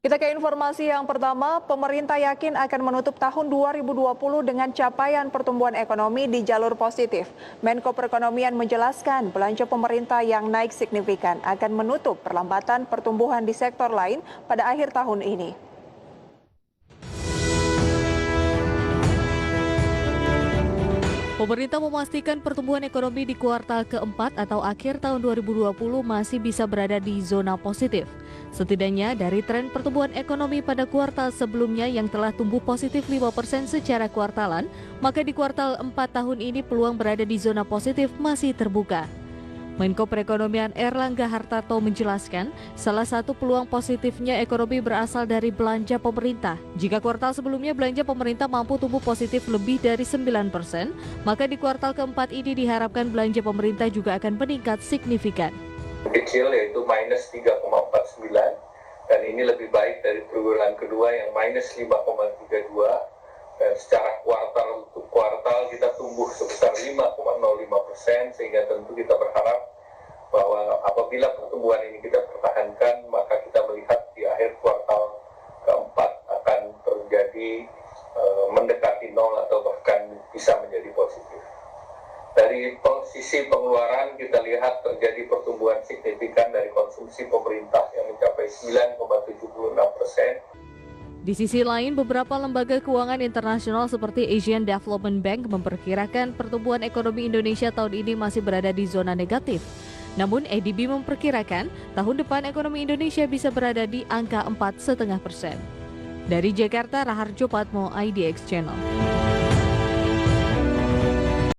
Kita ke informasi yang pertama, pemerintah yakin akan menutup tahun 2020 dengan capaian pertumbuhan ekonomi di jalur positif. Menko Perekonomian menjelaskan belanja pemerintah yang naik signifikan akan menutup perlambatan pertumbuhan di sektor lain pada akhir tahun ini. Pemerintah memastikan pertumbuhan ekonomi di kuartal keempat atau akhir tahun 2020 masih bisa berada di zona positif. Setidaknya dari tren pertumbuhan ekonomi pada kuartal sebelumnya yang telah tumbuh positif 5% secara kuartalan, maka di kuartal 4 tahun ini peluang berada di zona positif masih terbuka. Menko Perekonomian Erlangga Hartarto menjelaskan, salah satu peluang positifnya ekonomi berasal dari belanja pemerintah. Jika kuartal sebelumnya belanja pemerintah mampu tumbuh positif lebih dari 9%, maka di kuartal keempat ini diharapkan belanja pemerintah juga akan meningkat signifikan. Kecil yaitu minus 3,49 dan ini lebih baik dari triwulan kedua yang minus 5,32. Dan secara kuartal untuk kuartal kita tumbuh sebesar 5,05%, sehingga tentu kita berharap bahwa apabila pertumbuhan ini kita pertahankan, maka kita melihat di akhir kuartal keempat akan terjadi mendekati nol atau bahkan bisa menjadi positif. Dari sisi pengeluaran kita lihat terjadi pertumbuhan signifikan dari konsumsi pemerintah yang mencapai 9,76%. Di sisi lain, beberapa lembaga keuangan internasional seperti Asian Development Bank memperkirakan pertumbuhan ekonomi Indonesia tahun ini masih berada di zona negatif. Namun, ADB memperkirakan tahun depan ekonomi Indonesia bisa berada di angka 4,5%. Dari Jakarta, Raharjo Patmo, IDX Channel.